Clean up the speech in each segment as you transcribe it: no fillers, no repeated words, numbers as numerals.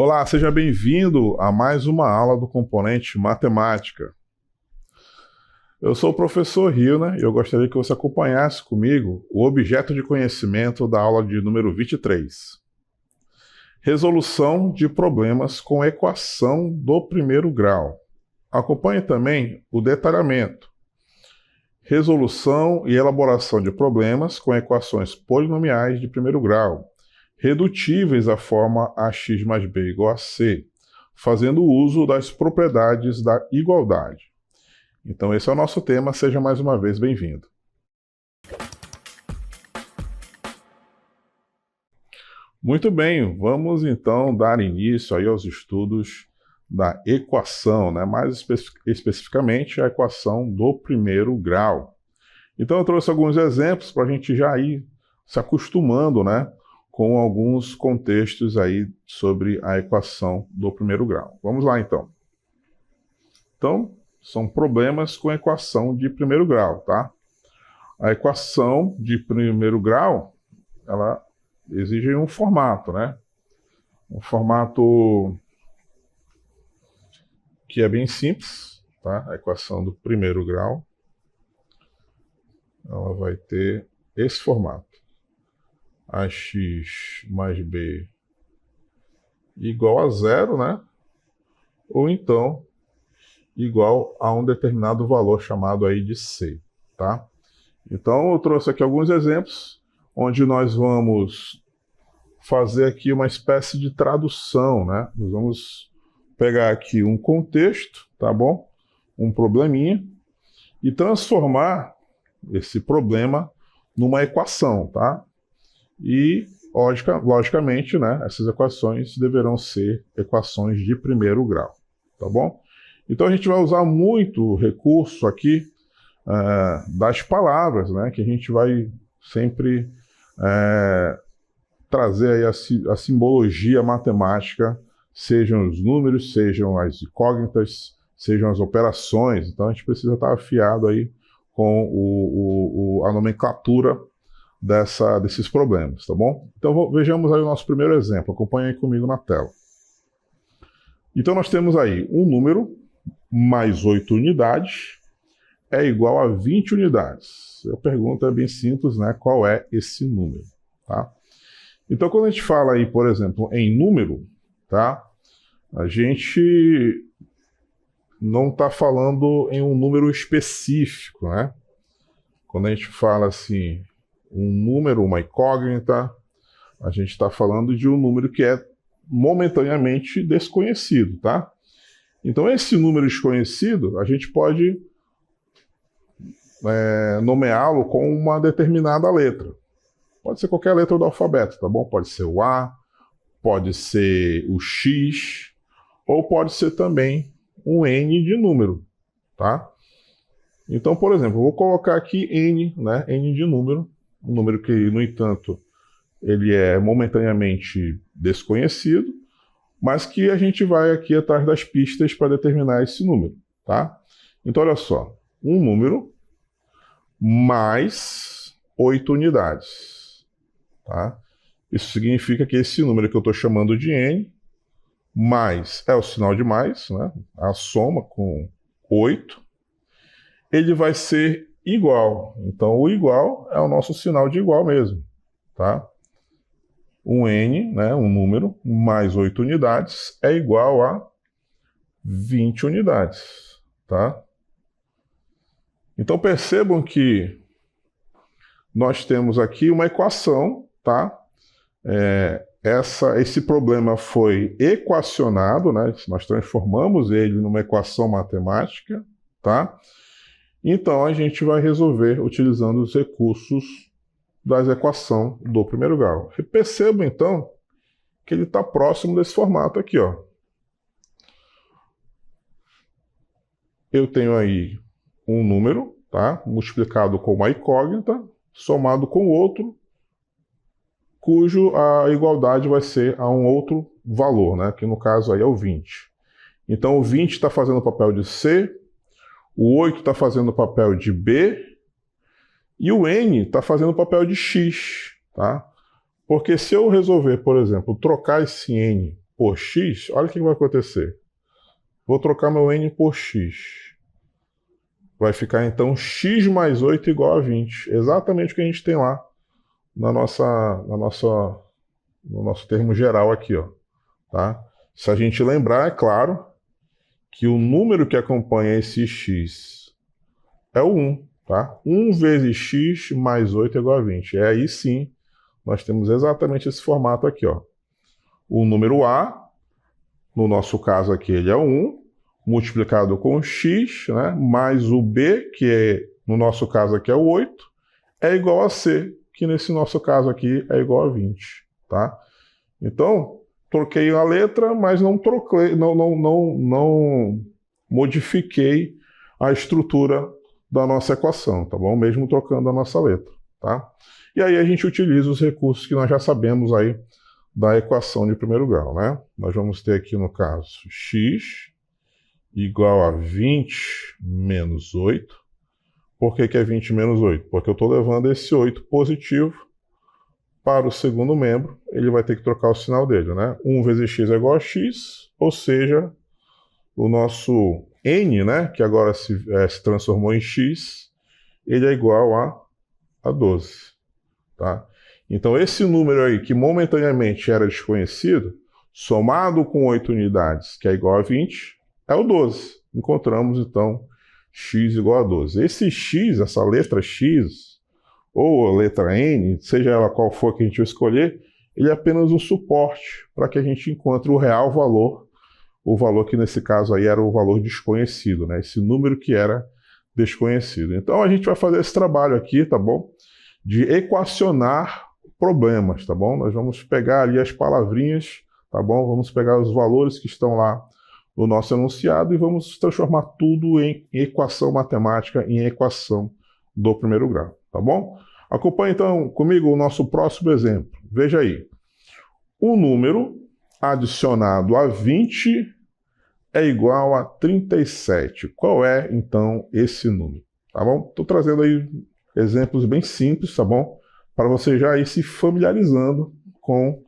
Olá, seja bem-vindo a mais uma aula do componente matemática. Eu sou o professor Rilner e eu gostaria que você acompanhasse comigo o objeto de conhecimento da aula de número 23. Resolução de problemas com equação do primeiro grau. Acompanhe também o detalhamento. Resolução e elaboração de problemas com equações polinomiais de primeiro grau, redutíveis à forma ax mais b igual a c, fazendo uso das propriedades da igualdade. Então esse é o nosso tema, seja mais uma vez bem-vindo. Muito bem, vamos então dar início aí aos estudos da equação, né? Mais especificamente a equação do primeiro grau. Então eu trouxe alguns exemplos para a gente já ir se acostumando, né, com alguns contextos aí sobre a equação do primeiro grau. Vamos lá então. Então, são problemas com equação de primeiro grau, tá? A equação de primeiro grau, ela exige um formato, né? Um formato que é bem simples, tá? A equação do primeiro grau, ela vai ter esse formato. Ax mais b igual a zero, né? Ou então igual a um determinado valor chamado aí de c, tá? Então eu trouxe aqui alguns exemplos onde nós vamos fazer aqui uma espécie de tradução, né? Nós vamos pegar aqui um contexto, tá bom? Um probleminha e transformar esse problema numa equação, tá? E, logicamente, né, essas equações deverão ser equações de primeiro grau, tá bom? Então a gente vai usar muito o recurso aqui das palavras, né, que a gente vai sempre trazer aí a simbologia matemática, sejam os números, sejam as incógnitas, sejam as operações. Então a gente precisa estar afiado aí com a nomenclatura desses problemas, tá bom? Então vejamos aí o nosso primeiro exemplo, acompanhe aí comigo na tela. Então nós temos aí um número mais 8 unidades é igual a 20 unidades. A pergunta é bem simples, né? Qual é esse número, tá? Então quando a gente fala aí, por exemplo, em número, tá? A gente não está falando em um número específico, né? Quando a gente fala assim, um número, uma incógnita, a gente está falando de um número que é momentaneamente desconhecido, tá? Então esse número desconhecido, a gente pode nomeá-lo com uma determinada letra. Pode ser qualquer letra do alfabeto, tá bom? Pode ser o A, pode ser o X, ou pode ser também um N de número, tá? Então, por exemplo, eu vou colocar aqui N, né? N de número, um número que, no entanto, ele é momentaneamente desconhecido, mas que a gente vai aqui atrás das pistas para determinar esse número, tá? Então, olha só, um número mais 8 unidades, tá? Isso significa que esse número que eu estou chamando de N, mais é o sinal de mais, né? A soma com 8, ele vai ser igual. Então, o igual é o nosso sinal de igual mesmo, tá? Um N, né, um número, mais 8 unidades é igual a 20 unidades, tá? Então, percebam que nós temos aqui uma equação, tá? Esse problema foi equacionado, né? Nós transformamos ele numa equação matemática, tá? Então, a gente vai resolver utilizando os recursos das equações do primeiro grau. Perceba, então, que ele está próximo desse formato aqui, ó. Eu tenho aí um número, tá? Multiplicado com uma incógnita, somado com outro, cujo a igualdade vai ser a um outro valor, né? Que no caso aí é o 20. Então, o 20 está fazendo o papel de C, o 8 está fazendo o papel de B e o N está fazendo o papel de X, tá? Porque se eu resolver, por exemplo, trocar esse N por x, olha o que vai acontecer. Vou trocar meu n por x. Vai ficar, então, x mais 8 igual a 20. Exatamente o que a gente tem lá no nosso termo geral aqui, ó. Tá? Se a gente lembrar, é claro, que o número que acompanha esse x é o 1. Tá? 1 vezes x mais 8 é igual a 20. É aí sim, nós temos exatamente esse formato aqui, ó. O número a, no nosso caso aqui, ele é 1, multiplicado com x, né, mais o b, que no nosso caso aqui é o 8, é igual a c, que nesse nosso caso aqui é igual a 20. Tá? Então, troquei a letra, mas não modifiquei a estrutura da nossa equação, tá bom? Mesmo trocando a nossa letra, tá? E aí a gente utiliza os recursos que nós já sabemos aí da equação de primeiro grau, né? Nós vamos ter aqui, no caso, x igual a 20 menos 8. Por que é 20 menos 8? Porque eu estou levando esse 8 positivo para o segundo membro, ele vai ter que trocar o sinal dele, né? 1 vezes x é igual a x, ou seja, o nosso n, né, que agora se transformou em x, ele é igual a 12. Tá? Então, esse número aí, que momentaneamente era desconhecido, somado com 8 unidades, que é igual a 20, é o 12. Encontramos, então, x igual a 12. Esse x, essa letra x, ou a letra n, seja ela qual for que a gente escolher, ele é apenas um suporte para que a gente encontre o real valor, o valor que nesse caso aí era o valor desconhecido, né? Esse número que era desconhecido. Então a gente vai fazer esse trabalho aqui, tá bom? De equacionar problemas, tá bom? Nós vamos pegar ali as palavrinhas, tá bom? Vamos pegar os valores que estão lá no nosso enunciado e vamos transformar tudo em equação matemática, em equação do primeiro grau, tá bom? Acompanhe então comigo o nosso próximo exemplo. Veja aí. O número adicionado a 20 é igual a 37. Qual é, então, esse número? Tá bom? Estou trazendo aí exemplos bem simples, tá bom? Para você já ir se familiarizando com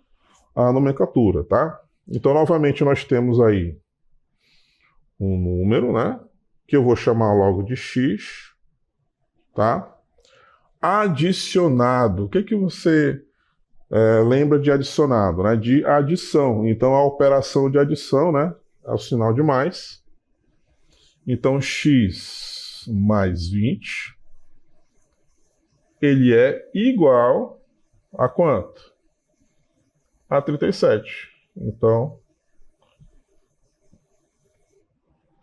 a nomenclatura, tá? Então, novamente, nós temos aí um número, né? Que eu vou chamar logo de x, tá? Adicionado. O que que você lembra de adicionado, né? De adição. Então, a operação de adição, né? É o sinal de mais. Então, x mais 20, ele é igual a quanto? A 37. Então,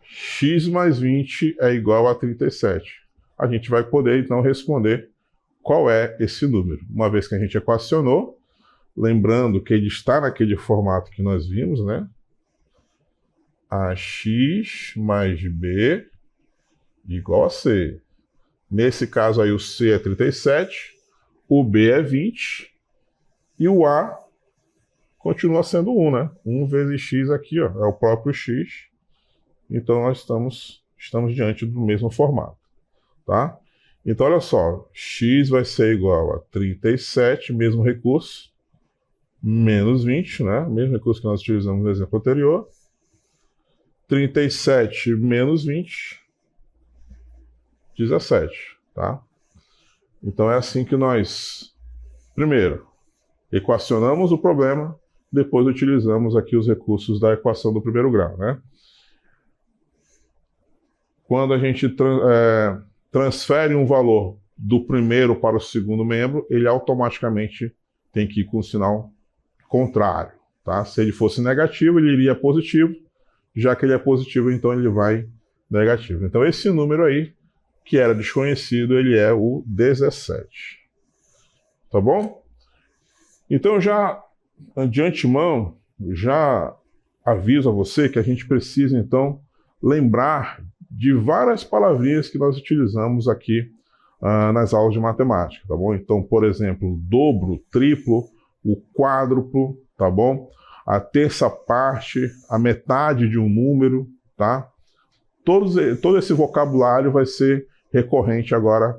x mais 20 é igual a 37. A gente vai poder, então, responder qual é esse número. Uma vez que a gente equacionou, lembrando que ele está naquele formato que nós vimos, né? AX mais B igual a C. Nesse caso aí o C é 37, o B é 20 e o A continua sendo 1, né? 1 vezes X aqui, ó, é o próprio X. Então nós estamos diante do mesmo formato, tá? Então olha só, X vai ser igual a 37, mesmo recurso, menos 20, né? Mesmo recurso que nós utilizamos no exemplo anterior. 37 menos 20, 17, tá? Então é assim que nós, primeiro, equacionamos o problema, depois utilizamos aqui os recursos da equação do primeiro grau, né? Quando a gente transfere um valor do primeiro para o segundo membro, ele automaticamente tem que ir com o sinal contrário, tá? Se ele fosse negativo, ele iria positivo. Já que ele é positivo, então ele vai negativo. Então esse número aí, que era desconhecido, ele é o 17. Tá bom? Então já, de antemão, já aviso a você que a gente precisa, então, lembrar de várias palavrinhas que nós utilizamos aqui nas aulas de matemática, tá bom? Então, por exemplo, dobro, triplo, o quádruplo, tá bom? A terça parte, a metade de um número, tá? Todo esse vocabulário vai ser recorrente agora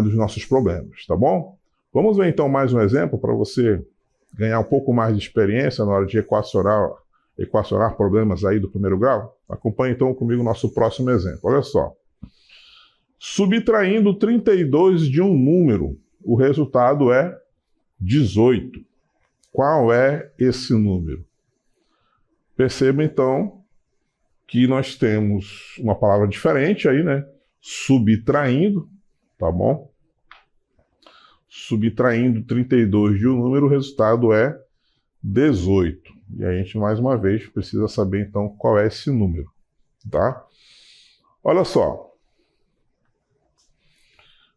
dos nossos problemas, tá bom? Vamos ver então mais um exemplo para você ganhar um pouco mais de experiência na hora de equacionar equacionar problemas aí do primeiro grau? Acompanhe então comigo o nosso próximo exemplo. Olha só. Subtraindo 32 de um número, o resultado é 18. Qual é esse número? Perceba então que nós temos uma palavra diferente aí, né? Subtraindo, tá bom? Subtraindo 32 de um número, o resultado é 18. E a gente, mais uma vez, precisa saber então qual é esse número, tá? Olha só.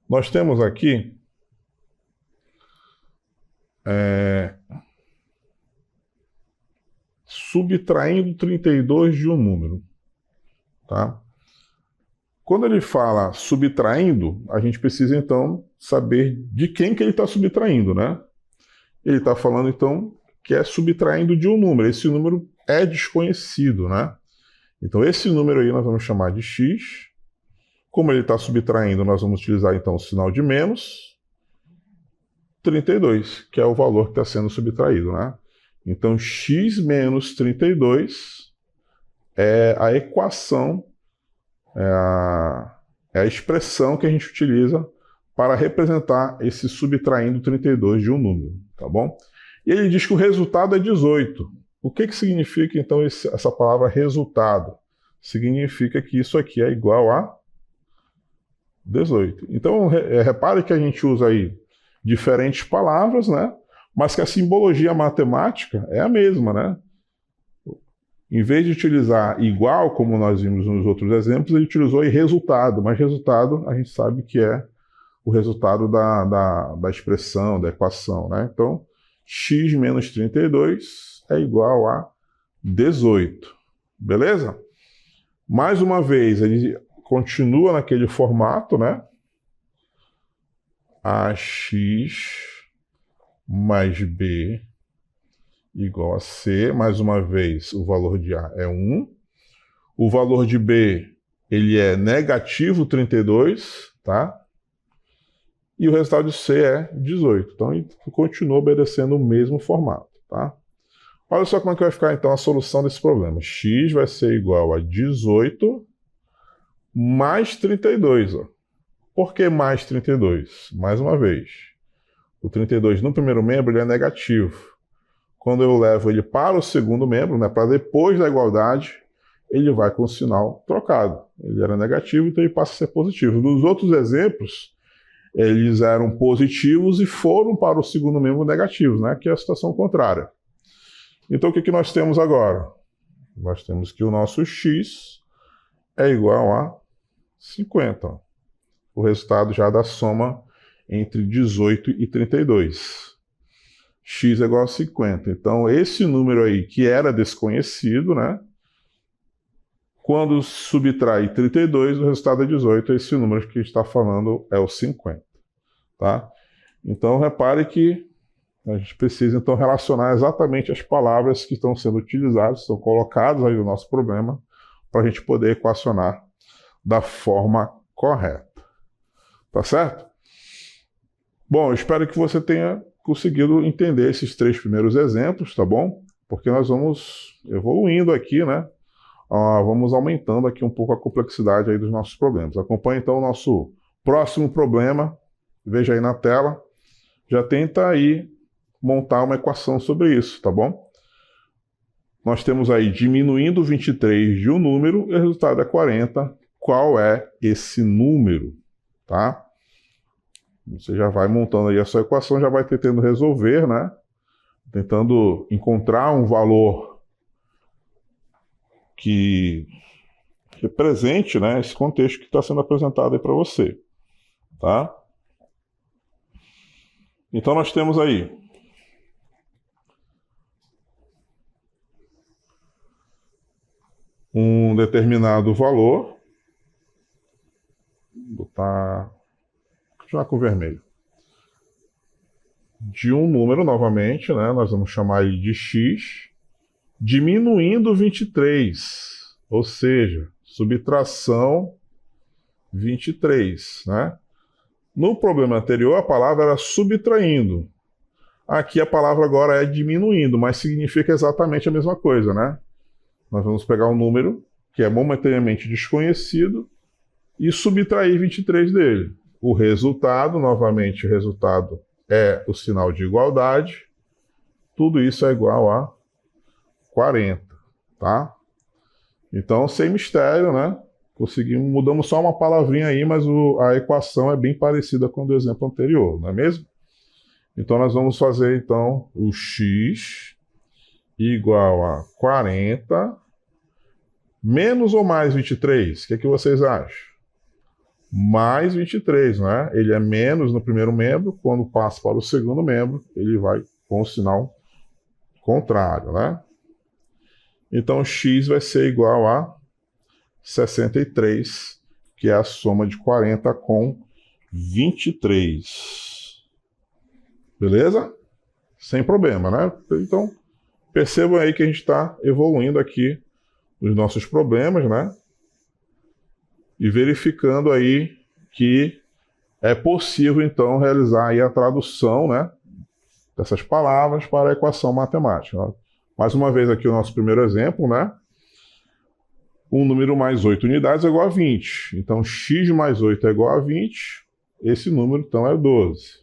Nós temos aqui subtraindo 32 de um número, tá? Quando ele fala subtraindo, a gente precisa então saber de quem que ele está subtraindo, né? Ele está falando então que é subtraindo de um número. Esse número é desconhecido, né? Então esse número aí nós vamos chamar de x. Como ele está subtraindo, nós vamos utilizar então o sinal de menos 32, que é o valor que está sendo subtraído, né? Então x menos 32 é a equação, é a expressão que a gente utiliza para representar esse subtraindo 32 de um número, tá bom? E ele diz que o resultado é 18. O que significa então essa palavra resultado? Significa que isso aqui é igual a 18. Então, repare que a gente usa aí diferentes palavras, né? Mas que a simbologia matemática é a mesma, né? Em vez de utilizar igual, como nós vimos nos outros exemplos, ele utilizou aí resultado, mas resultado a gente sabe que é o resultado da expressão, da equação, né? Então, x menos 32 é igual a 18, beleza? Mais uma vez, ele continua naquele formato, né? AX mais B igual a C. Mais uma vez, o valor de A é 1. O valor de B, ele é negativo 32, tá? E o resultado de C é 18. Então, ele continua obedecendo o mesmo formato, tá? Olha só como é que vai ficar, então, a solução desse problema. X vai ser igual a 18 mais 32, ó. Por que mais 32? Mais uma vez, o 32 no primeiro membro ele é negativo. Quando eu levo ele para o segundo membro, né, para depois da igualdade, ele vai com o sinal trocado. Ele era negativo, então ele passa a ser positivo. Nos outros exemplos, eles eram positivos e foram para o segundo membro negativos, né, que é a situação contrária. Então o que nós temos agora? Nós temos que o nosso x é igual a 50. O resultado já da soma entre 18 e 32. X é igual a 50. Então, esse número aí, que era desconhecido, né? Quando subtrai 32, o resultado é 18. Esse número que a gente está falando é o 50. Tá? Então, repare que a gente precisa, então, relacionar exatamente as palavras que estão sendo utilizadas, estão colocadas aí no nosso problema, para a gente poder equacionar da forma correta. Tá certo? Bom, eu espero que você tenha conseguido entender esses 3 primeiros exemplos, tá bom? Porque nós vamos evoluindo aqui, né? Vamos aumentando aqui um pouco a complexidade aí dos nossos problemas. Acompanhe então o nosso próximo problema. Veja aí na tela. Já tenta aí montar uma equação sobre isso, tá bom? Nós temos aí diminuindo 23 de um número e o resultado é 40. Qual é esse número? Tá? Você já vai montando aí a sua equação, já vai tentando resolver, né? Tentando encontrar um valor que represente, né, esse contexto que está sendo apresentado aí para você, tá? Então nós temos aí um determinado valor, vou continuar com o vermelho, de um número novamente, né? Nós vamos chamar ele de x, diminuindo 23, ou seja, subtração 23, né? No problema anterior, a palavra era subtraindo. Aqui a palavra agora é diminuindo, mas significa exatamente a mesma coisa, né? Nós vamos pegar um número que é momentaneamente desconhecido e subtrair 23 dele. O resultado, novamente, o resultado é o sinal de igualdade. Tudo isso é igual a 40, tá? Então, sem mistério, né? Mudamos só uma palavrinha aí, mas a equação é bem parecida com a do exemplo anterior, não é mesmo? Então, nós vamos fazer, então, o x igual a 40 menos ou mais 23? O que é que vocês acham? Mais 23, né? Ele é menos no primeiro membro, quando passa para o segundo membro, ele vai com o sinal contrário, né? Então, x vai ser igual a 63, que é a soma de 40 com 23. Beleza? Sem problema, né? Então, percebam aí que a gente está evoluindo aqui os nossos problemas, né? E verificando aí que é possível, então, realizar aí a tradução, né, dessas palavras para a equação matemática. Mais uma vez aqui o nosso primeiro exemplo, né? Um número mais 8 unidades é igual a 20. Então, x mais 8 é igual a 20. Esse número, então, é 12.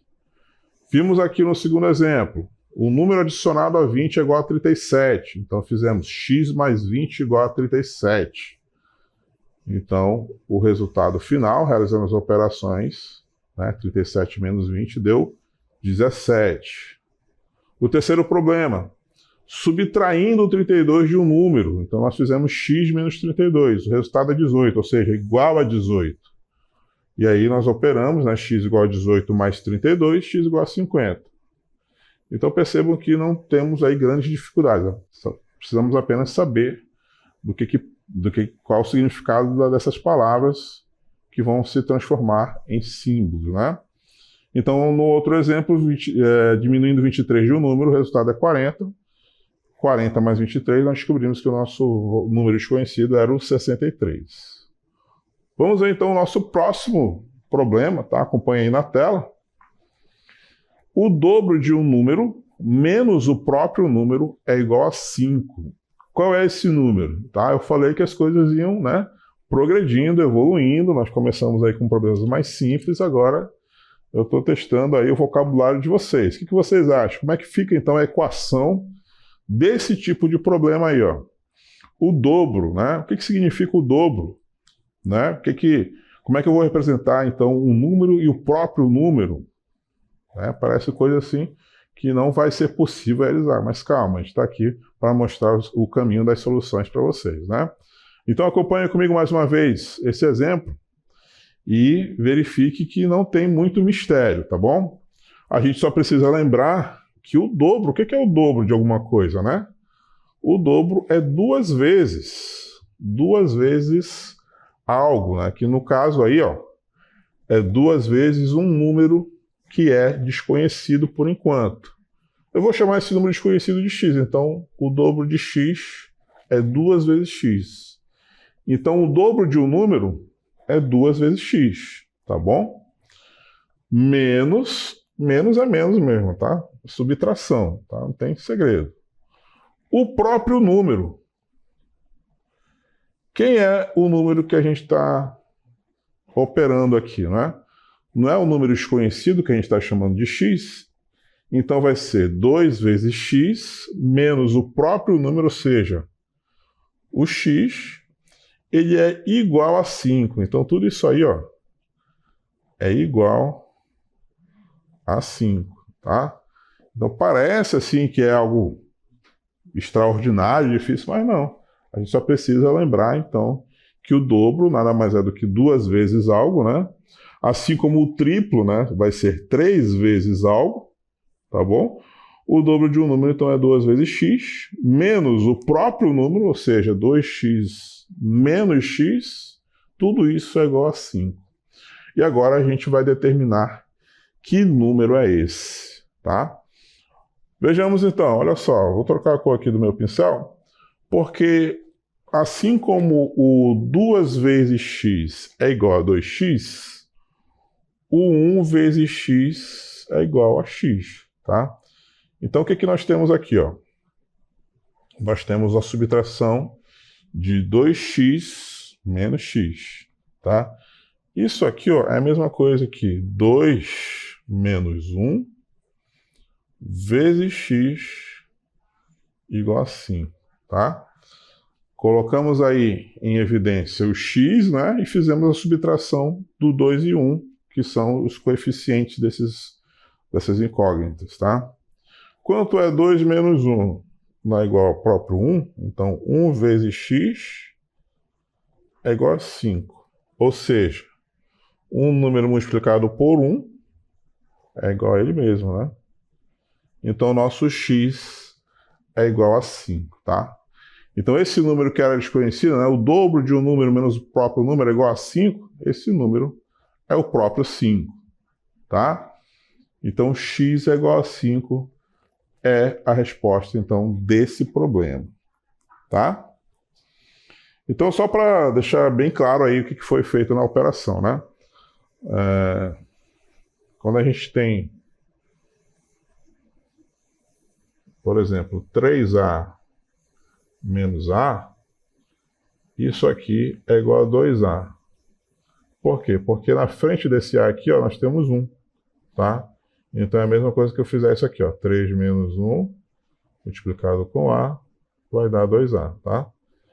Vimos aqui no segundo exemplo, o número adicionado a 20 é igual a 37. Então, fizemos x mais 20 igual a 37. Então, o resultado final, realizando as operações, né, 37 menos 20 deu 17. O terceiro problema, subtraindo o 32 de um número. Então, nós fizemos x menos 32. O resultado é 18, ou seja, igual a 18. E aí nós operamos, né, x igual a 18 mais 32, x igual a 50. Então, percebam que não temos aí grandes dificuldades. Né? Precisamos apenas saber qual o significado dessas palavras que vão se transformar em símbolos, né? Então, no outro exemplo, diminuindo 23 de um número, o resultado é 40. 40 mais 23, nós descobrimos que o nosso número desconhecido era o 63. Vamos ver, então, o nosso próximo problema, tá? Acompanhe aí na tela. O dobro de um número menos o próprio número é igual a 5. Qual é esse número? Tá? Eu falei que as coisas iam, né, progredindo, evoluindo. Nós começamos aí com problemas mais simples, agora eu estou testando aí o vocabulário de vocês. O que vocês acham? Como é que fica, então, a equação desse tipo de problema aí, ó? O dobro, né? O que significa o dobro? Né? Como é que eu vou representar, então, um número e o próprio número? Né? Parece coisa assim que não vai ser possível realizar, mas calma, a gente está aqui para mostrar o caminho das soluções para vocês, né? Então acompanhe comigo mais uma vez esse exemplo e verifique que não tem muito mistério, tá bom? A gente só precisa lembrar que o dobro, o que é o dobro de alguma coisa, né? O dobro é duas vezes algo, né? Que no caso aí, ó, é duas vezes um número que é desconhecido por enquanto. Eu vou chamar esse número desconhecido de x, então o dobro de x é 2 vezes x. Então o dobro de um número é 2 vezes x, tá bom? Menos é menos mesmo, tá? Subtração, tá? Não tem segredo. O próprio número. Quem é o número que a gente está operando aqui, né? Não é o número desconhecido que a gente está chamando de x, então vai ser 2 vezes x menos o próprio número, ou seja, o x, ele é igual a 5. Então tudo isso aí, ó, é igual a 5, tá? Então parece assim que é algo extraordinário, difícil, mas não. A gente só precisa lembrar, então, que o dobro nada mais é do que 2 vezes algo, né? Assim como o triplo, né, vai ser 3 vezes algo, tá bom? O dobro de um número, então, é 2 vezes x, menos o próprio número, ou seja, 2x menos x, tudo isso é igual a 5. E agora a gente vai determinar que número é esse, tá? Vejamos então, olha só, vou trocar a cor aqui do meu pincel, porque assim como o 2 vezes x é igual a 2x, o 1 vezes x é igual a x, tá? Então, o que nós temos aqui, ó? Nós temos a subtração de 2x menos x, tá? Isso aqui, ó, é a mesma coisa que 2 menos 1 vezes x igual a 5, tá? Colocamos aí em evidência o x, né? E fizemos a subtração do 2 e 1, que são os coeficientes dessas incógnitas, tá? Quanto é 2 menos 1? Não é igual ao próprio 1, então 1 vezes x é igual a 5. Ou seja, um número multiplicado por 1 é igual a ele mesmo, né? Então, nosso x é igual a 5, tá? Então, esse número que era desconhecido, né, o dobro de um número menos o próprio número é igual a 5, esse número é o próprio 5, tá? Então, x é igual a 5 é a resposta, então, desse problema, tá? Então, só para deixar bem claro aí o que foi feito na operação, né? Quando a gente tem, por exemplo, 3a menos a, isso aqui é igual a 2a. Por quê? Porque na frente desse a aqui, ó, nós temos 1, tá? Então é a mesma coisa que eu fizer isso aqui, ó, 3 menos 1 multiplicado com a vai dar 2a, tá?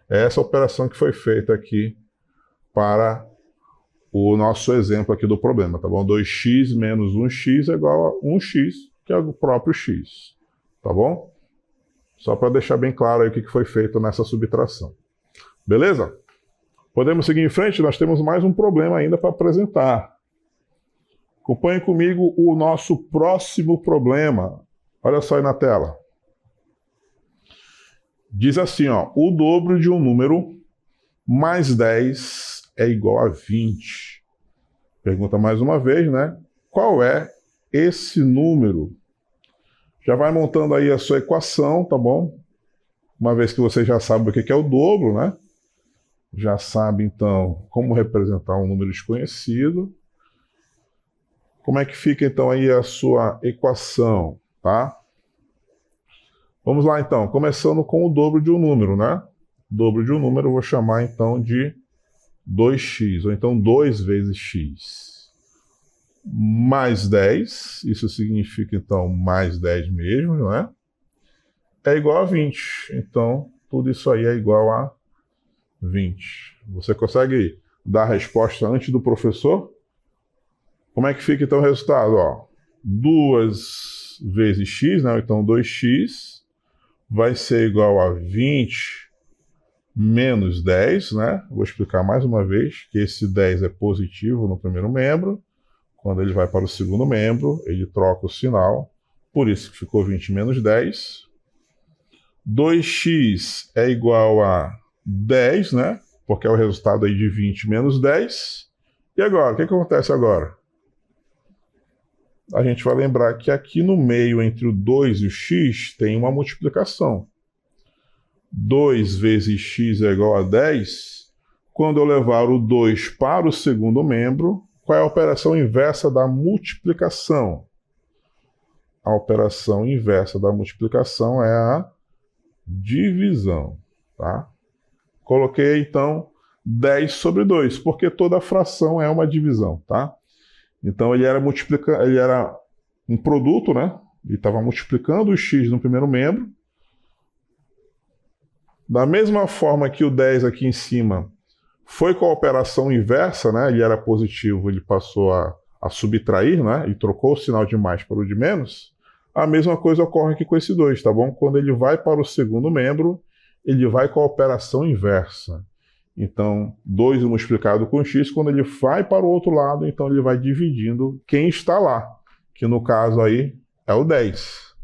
É essa operação que foi feita aqui para o nosso exemplo aqui do problema, tá bom? 2x menos 1x é igual a 1x, que é o próprio x, tá bom? Só para deixar bem claro aí o que foi feito nessa subtração. Beleza? Podemos seguir em frente? Nós temos mais um problema ainda para apresentar. Acompanhe comigo o nosso próximo problema. Olha só aí na tela. Diz assim, ó, o dobro de um número mais 10 é igual a 20. Pergunta mais uma vez, né? Qual é esse número? Já vai montando aí a sua equação, tá bom? Uma vez que você já sabe o que é o dobro, né? Já sabe, então, como representar um número desconhecido. Como é que fica, então, aí a sua equação, tá? Vamos lá, então. Começando com o dobro de um número, né? Dobro de um número eu vou chamar, então, de 2x, ou então 2 vezes x. Mais 10, isso significa, então, mais 10 mesmo, não é? É igual a 20. Então, tudo isso aí é igual a 20. Você consegue dar a resposta antes do professor? Como é que fica, então, o resultado? Ó, 2 vezes x, né? Então, 2x vai ser igual a 20 menos 10, né? Vou explicar mais uma vez que esse 10 é positivo no primeiro membro. Quando ele vai para o segundo membro, ele troca o sinal. Por isso que ficou 20 menos 10. 2x é igual a 10, né? Porque é o resultado aí de 20 menos 10. E agora, o que acontece agora? A gente vai lembrar que aqui no meio, entre o 2 e o x, tem uma multiplicação. 2 vezes x é igual a 10. Quando eu levar o 2 para o segundo membro, qual é a operação inversa da multiplicação? A operação inversa da multiplicação é a divisão, tá? Coloquei, então, 10 sobre 2, porque toda fração é uma divisão, tá? Então, ele era um produto, né? Ele estava multiplicando o x no primeiro membro. Da mesma forma que o 10 aqui em cima foi com a operação inversa, né? Ele era positivo, ele passou a subtrair, né? E trocou o sinal de mais para o de menos. A mesma coisa ocorre aqui com esse 2, tá bom? Quando ele vai para o segundo membro, ele vai com a operação inversa. Então, 2 multiplicado com x, quando ele vai para o outro lado, então ele vai dividindo quem está lá, que no caso aí é o 10.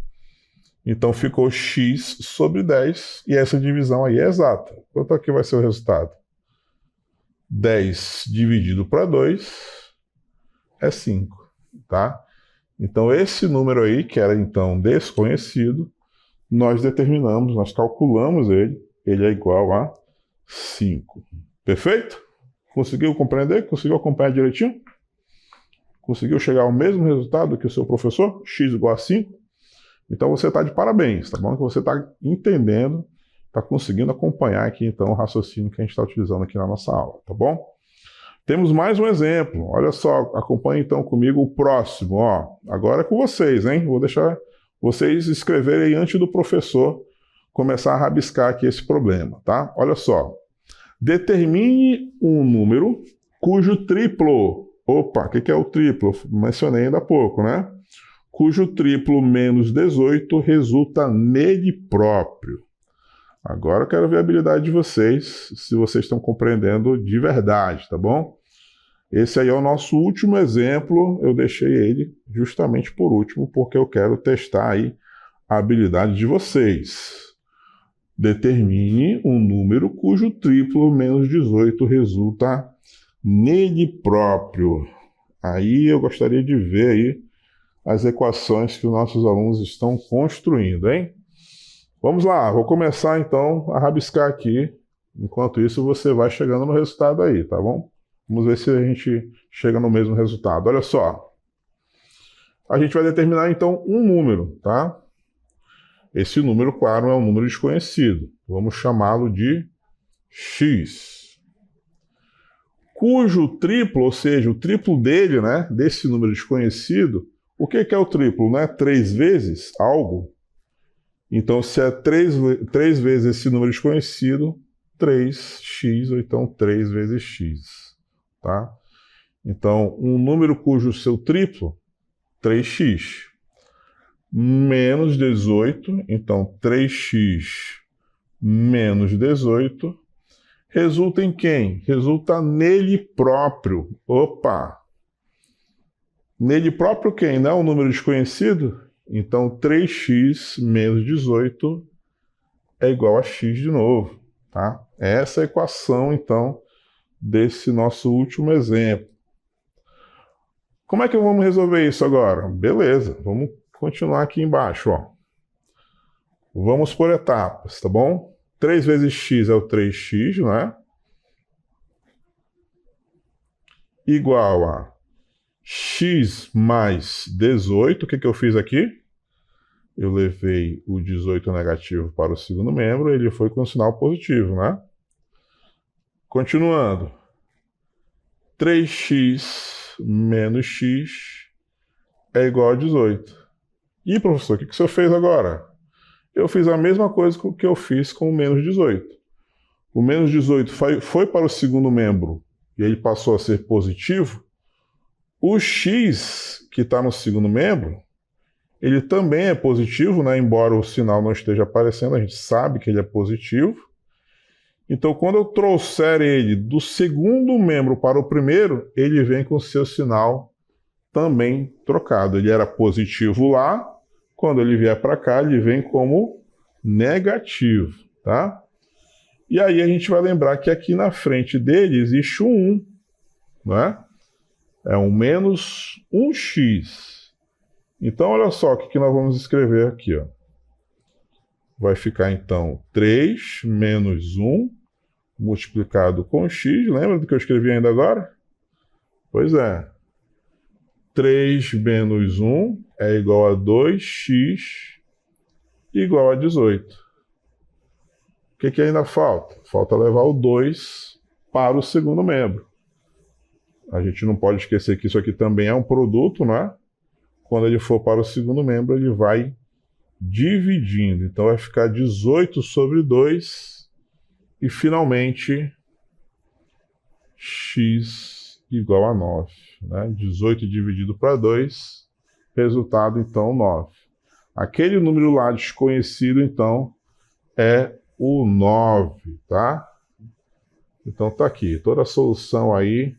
Então ficou x sobre 10, e essa divisão aí é exata. Quanto aqui vai ser o resultado? 10 dividido para 2 é 5, tá? Então esse número aí, que era então desconhecido, nós determinamos, nós calculamos ele é igual a 5. Perfeito? Conseguiu compreender? Conseguiu acompanhar direitinho? Conseguiu chegar ao mesmo resultado que o seu professor? X igual a 5? Então você está de parabéns, tá bom? Que você está entendendo está conseguindo acompanhar aqui, então, o raciocínio que a gente está utilizando aqui na nossa aula, tá bom? Temos mais um exemplo. Olha só, acompanhe então comigo o próximo. Ó, agora é com vocês, hein? Vou deixar vocês escreverem antes do professor começar a rabiscar aqui esse problema, tá? Olha só. Determine um número cujo triplo... Opa, o que é o triplo? Mencionei ainda há pouco, né? Cujo triplo menos 18 resulta nele próprio. Agora eu quero ver a habilidade de vocês, se vocês estão compreendendo de verdade, tá bom? Esse aí é o nosso último exemplo, eu deixei ele justamente por último, porque eu quero testar aí a habilidade de vocês. Determine um número cujo triplo menos 18 resulta nele próprio. Aí eu gostaria de ver aí as equações que os nossos alunos estão construindo, hein? Vamos lá, vou começar então a rabiscar aqui. Enquanto isso, você vai chegando no resultado aí, tá bom? Vamos ver se a gente chega no mesmo resultado. Olha só. A gente vai determinar então um número, tá? Esse número, claro, é um número desconhecido. Vamos chamá-lo de x. Cujo triplo, ou seja, o triplo dele, né, desse número desconhecido, o que é o triplo, né? 3 vezes algo. Então, se é 3 vezes esse número desconhecido, 3x, ou então 3 vezes x, tá? Então, um número cujo seu triplo, 3x, menos 18, então 3x menos 18, resulta em quem? Resulta nele próprio. Opa! Nele próprio quem? Não é um número desconhecido? Então, 3x menos 18 é igual a x de novo, tá? Essa é a equação, então, desse nosso último exemplo. Como é que vamos resolver isso agora? Beleza, vamos continuar aqui embaixo, ó. Vamos por etapas, tá bom? 3 vezes x é o 3x, não é? Igual a x mais 18. O que eu fiz aqui? Eu levei o 18 negativo para o segundo membro, ele foi com sinal positivo, né? Continuando. 3x menos x é igual a 18. E, professor, o que o senhor fez agora? Eu fiz a mesma coisa que eu fiz com o menos 18. O menos 18 foi para o segundo membro e ele passou a ser positivo. O x, que está no segundo membro, ele também é positivo, né? Embora o sinal não esteja aparecendo, a gente sabe que ele é positivo. Então, quando eu trouxer ele do segundo membro para o primeiro, ele vem com seu sinal também trocado. Ele era positivo lá, quando ele vier para cá, ele vem como negativo, tá? E aí a gente vai lembrar que aqui na frente dele existe um 1, né? É um menos 1x. Então, olha só o que nós vamos escrever aqui, ó. Vai ficar, então, 3 menos 1 multiplicado com x. Lembra do que eu escrevi ainda agora? Pois é. 3 menos 1 é igual a 2x igual a 18. O que ainda falta? Falta levar o 2 para o segundo membro. A gente não pode esquecer que isso aqui também é um produto, não é? Quando ele for para o segundo membro, ele vai dividindo. Então, vai ficar 18 sobre 2 e, finalmente, x igual a 9. Né? 18 dividido para 2, resultado, então, 9. Aquele número lá desconhecido, então, é o 9, tá? Então, tá aqui. Toda a solução aí.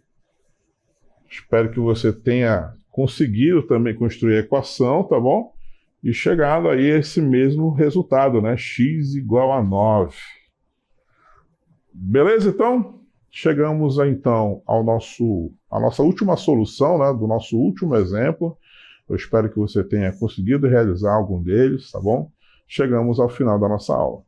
Espero que você tenha conseguido também construir a equação, tá bom? E chegado aí a esse mesmo resultado, né? X igual a 9. Beleza, então? Chegamos, então, à nossa última solução, né? Do nosso último exemplo. Eu espero que você tenha conseguido realizar algum deles, tá bom? Chegamos ao final da nossa aula.